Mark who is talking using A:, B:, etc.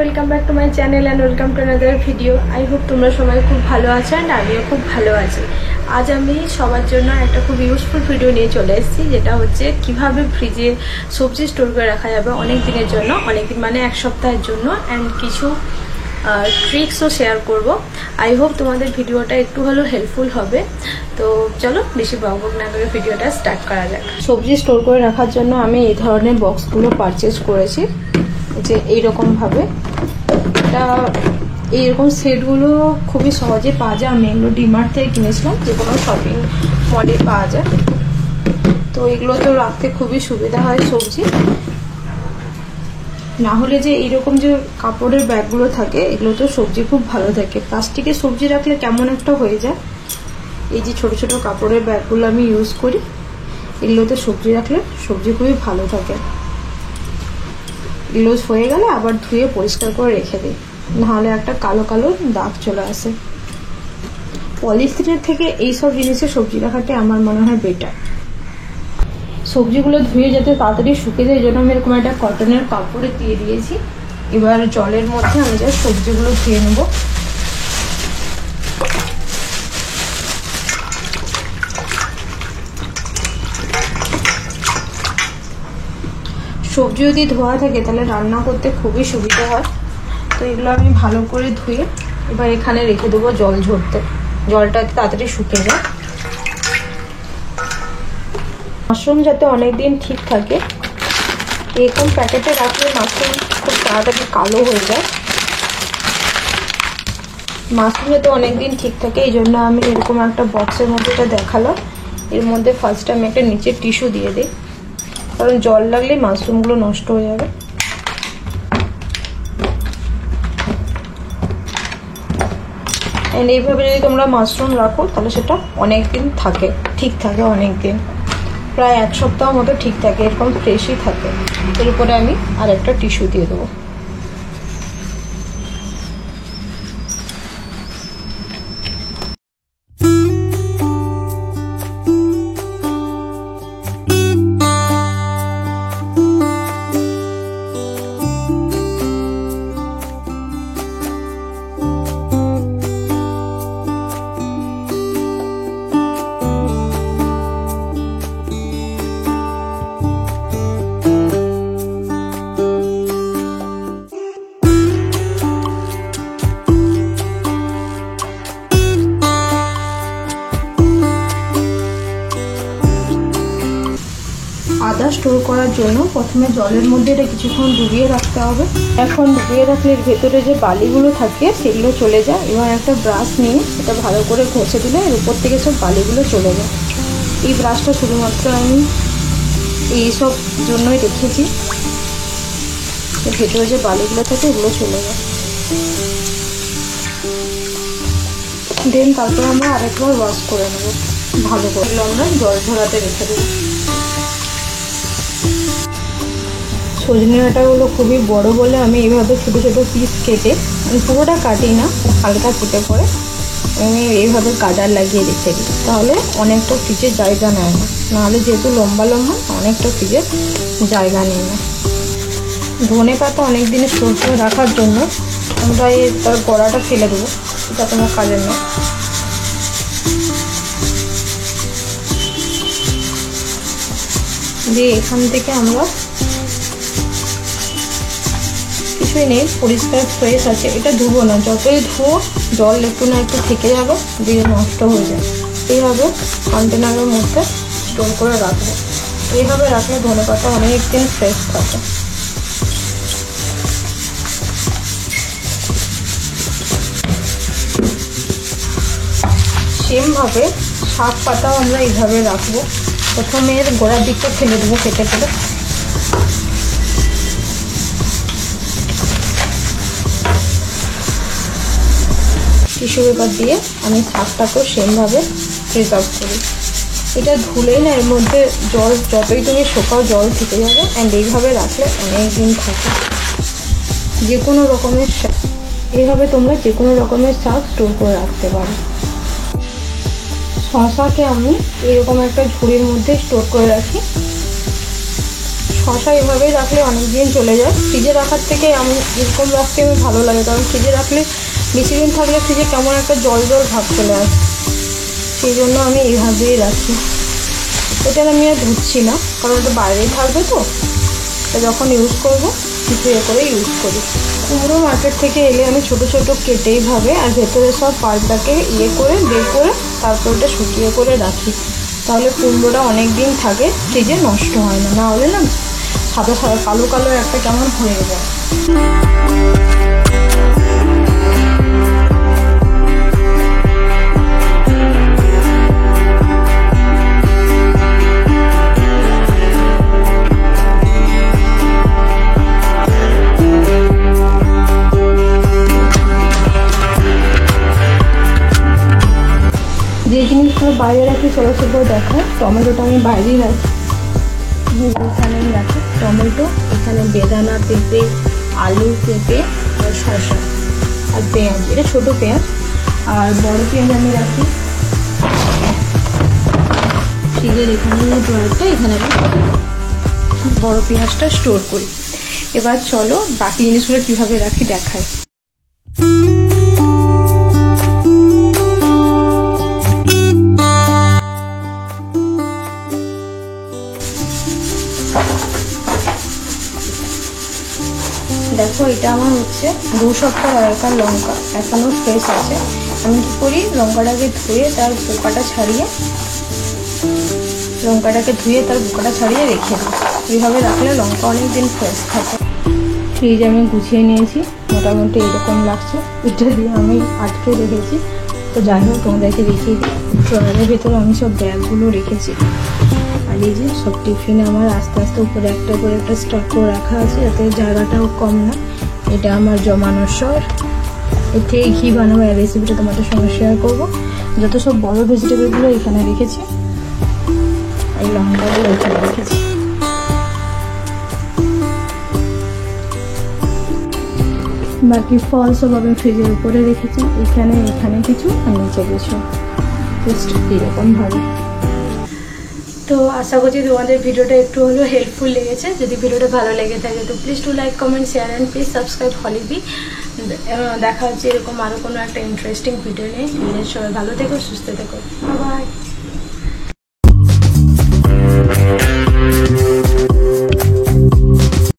A: Welcome back to my channel and welcome to another video. I hope তোমরা সবাই খুব ভালো আছো অ্যান্ড আমিও খুব ভালো আছি। আজ আমি সবার জন্য একটা খুব ইউজফুল ভিডিও নিয়ে চলে এসেছি, যেটা হচ্ছে কিভাবে ফ্রিজে সবজি স্টোর করে রাখা যাবে অনেক দিনের জন্য, অনেক দিন মানে এক সপ্তাহের জন্য, অ্যান্ড কিছু ট্রিক্সও শেয়ার করব। আই হোপ তোমাদের ভিডিওটা একটু হলেও হেল্পফুল হবে। তো চলো বেশি বকবক না করে ভিডিওটা স্টার্ট করা যাক। সবজি স্টোর করে রাখার জন্য আমি এই ধরনের বক্সগুলো পারচেজ করেছি, যে এইরকমভাবে। এটা এইরকম সেটগুলো খুবই সহজে পাওয়া যায়। আমি এগুলো ডিমার্ট থেকে কিনেছিলাম, যে কোনো শপিং মলে পাওয়া যায়। তো এগুলো তো রাখতে খুবই সুবিধা হয় সবজি। না হলে যে এইরকম যে কাপড়ের ব্যাগগুলো থাকে, এগুলো তো সবজি খুব ভালো থাকে। প্লাস্টিকের সবজি রাখলে কেমন একটা হয়ে যায়। এই যে ছোট ছোট কাপড়ের ব্যাগগুলো আমি ইউজ করি, এগুলোতে সবজি রাখলে সবজি খুবই ভালো থাকে। লুজ হয়ে গেলে আবার ধুয়ে পরিষ্কার করে রেখে দিই, নাহলে একটা কালো কালো দাগ চলে আসে। পলিথিনের থেকে এইসব জিনিসে সবজি রাখাটা আমার মনে হয় বেটার। সবজিগুলো ধুয়ে যাতে তাড়াতাড়ি শুকিয়ে যায়, এই জন্য আমি এরকম একটা কটনের কাপড়ে দিয়ে দিয়েছি। এবার জলের মধ্যে আমি যা সবজিগুলো ধুয়ে নেবো। সবজি যদি ধোয়া থাকে তাহলে রান্না করতে খুবই সুবিধা হয়। তো এগুলো আমি ভালো করে ধুয়ে এবার এখানে রেখে দেবো জল ঝরতে, জলটা তাড়াতাড়ি শুকিয়ে যায়। মাশরুম যাতে অনেকদিন ঠিক থাকে, এরকম প্যাকেটে রাখলে মাশরুম খুব তাড়াতাড়ি কালো হয়ে যায়। মাশরুম যাতে অনেকদিন ঠিক থাকে এই জন্য আমি এরকম একটা বক্সের মধ্যে এটা দেখালাম। এর মধ্যে ফার্স্টে আমি একটা নিচে টিস্যু দিয়ে দিই, কারণ জল লাগলে মাশরুমগুলো নষ্ট হয়ে যাবে। এন্ড এইভাবে যদি তোমরা মাশরুম রাখো তাহলে সেটা অনেক দিন থাকে, ঠিক থাকে অনেক দিন, প্রায় এক সপ্তাহ মতো ঠিক থাকে, এরকম ফ্রেশই থাকে। এর উপরে আমি আর একটা টিস্যু দিয়ে দেবো। আদা স্টোর করার জন্য প্রথমে জলের মধ্যে এটা কিছুক্ষণ ডুবিয়ে রাখতে হবে। এখন ডুবিয়ে রাখলে এর ভেতরে যে বালিগুলো থাকে সেগুলো চলে যায়। এবার একটা ব্রাশ নিয়ে এটা ভালো করে ঘষে দিলে এর উপর থেকে সব বালিগুলো চলে যায়। এই ব্রাশটা শুধুমাত্র আমি এইসব জন্যই রেখেছি, এর ভেতরে যে বালিগুলো থাকে এগুলো চলে যায়। দেন তারপরে আমরা আরেকবার ওয়াশ করে নেব ভালো করে। আমরা জল ঝরাতে রেখে দেবো। সজনে ডাঁটাগুলো খুবই বড় বলে আমি এইভাবে ছোটো ছোটো পিস কেটে, আমি পুরোটা কাটি না, হালকা কেটে করে আমি এইভাবে কাদার লাগিয়ে রেখে দিই। তাহলে অনেকটা ফ্রিজে জায়গা নেয় না, নাহলে যেহেতু লম্বা লম্বা অনেকটা ফ্রিজে জায়গা নেয় না। ধনে পাতা অনেক দিন স্টোর করে রাখার জন্য আমরা তার গোড়াটা ফেলে দেবো, এটা তোমার কাজের না। দিয়ে এখান থেকে আমরা কিছুই নেই, পরিষ্কার ফ্রেশ আছে, এটা ধুবো না। যতই ধুবো জল একটু না একটু থেকে যাবে, দিয়ে নষ্ট হয়ে যায়। এইভাবে কন্টেনারের মধ্যে স্টোর করে রাখবো। এইভাবে রাখলে ধনেপাতা অনেক দিন ফ্রেশ থাকে। সেমভাবে শাক পাতাও আমরা এইভাবে রাখবো। প্রথমে এর গোড়ার দিকটা ফেলে দেবো কেটে ফেলে। টিস্যু পেপার দিয়ে আমি শাকটাকেও সেমভাবে প্রিজার্ভ করি। এটা ধুলেই না এর মধ্যে জল যতই তুমি শোকাও জল থেকে যাবে। অ্যান্ড এইভাবে রাখলে অনেক দিন থাকে। যে কোনো রকমের এইভাবে তোমরা যে কোনো রকমের শাক স্টোর করে রাখতে পারো। শশাকে আমি এরকম একটা ঝুড়ির মধ্যে স্টোর করে রাখি। শসা এভাবেই রাখলে অনেক দিন চলে যায়। ফ্রিজে রাখার থেকে আমি এরকম রাখতে আমি ভালো লাগে, কারণ ফ্রিজে রাখলে বেশি দিন থাকলে ফ্রিজে কেমন একটা জল জল ভাব চলে আসে, সেই জন্য আমি এইভাবেই রাখি। এটা আমি আর ধুচ্ছি না, কারণ এটা বাইরেই থাকবে, তো যখন ইউজ করবো কিছু করে ইউজ করি। কুমড়ো মার্কেট থেকে এলে আমি ছোট ছোট কেটেই ভাবে, আর ভেতরে সব পাল্টাকে করে বের করে তারপর ওটা শুকিয়ে করে রাখি, তাহলে কুমড়োটা অনেক দিন থাকে, ফ্রিজে নষ্ট হয় না। না হলে না সাদা সাদা কালো কালো একটা কেমন হয়ে যায়। যে জিনিসগুলো বাইরে রাখি ছোটো ছোটো দেখা, টমেটোটা আমি বাইরেই রাখি, এখানেই রাখি টমেটো, এখানে বেদানা, পেঁপে, আলু, পেঁপে আর শসা আর পেঁয়াজ, এটা ছোটো পেঁয়াজ, আর বড় পেঁয়াজ আমি রাখি ফ্রিজের এখানে ড্রয়ারটা, এখানে আমি বড় পেঁয়াজটা স্টোর করি। এবার চলো বাকি জিনিসগুলো কীভাবে রাখি দেখাই। দেখো এটা আমার হচ্ছে 2 সপ্তাহ আগেকার লঙ্কা, এখনও ফ্রেশ আছে। আমি কী করি, লঙ্কাটাকে ধুয়ে তার বোকাটা ছাড়িয়ে রেখে দিই। এইভাবে রাখলে লঙ্কা অনেক দিন ফ্রেশ থাকে। ফ্রিজ আমি গুছিয়ে নিয়েছি, মোটামুটি এরকম লাগছে। এটা দিয়ে আমি আটকে রেখেছি, তো যাই হোক তোমাদেরকে দেখিয়ে দিই। ট্রয়ারের ভেতরে আমি সব ব্যাগগুলো রেখেছি, আর এই যে সব টিফিন আমার আস্তে আস্তে উপরে একটা করে একটা স্টক করে রাখা আছে, যাতে জায়গাটাও কম না। এটা আমার জমানো সর, এর থেকে ঘি বানাবো, এই রেসিপিটা তোমাদের সঙ্গে শেয়ার করবো। যত সব বড় ভেজিটেবলগুলো এখানে রেখেছি, এই লঙ্কাগুলো এখানে রেখেছি। বাকি ফল সব আমি ফ্রিজের উপরে রেখেছি, এখানে কিছু আর নিচে কিছু, জাস্ট এরকমভাবে। তো আশা করছি তোমাদের ভিডিওটা একটু হলেও হেল্পফুল লেগেছে। যদি ভিডিওটা ভালো লেগে থাকে তো please to like, comment, share and please subscribe হলিবি। দেখা হচ্ছে এরকম আরও কোনো একটা ইন্টারেস্টিং ভিডিও নিয়ে। সবাই ভালো থেকো, সুস্থ থেকো, বাই।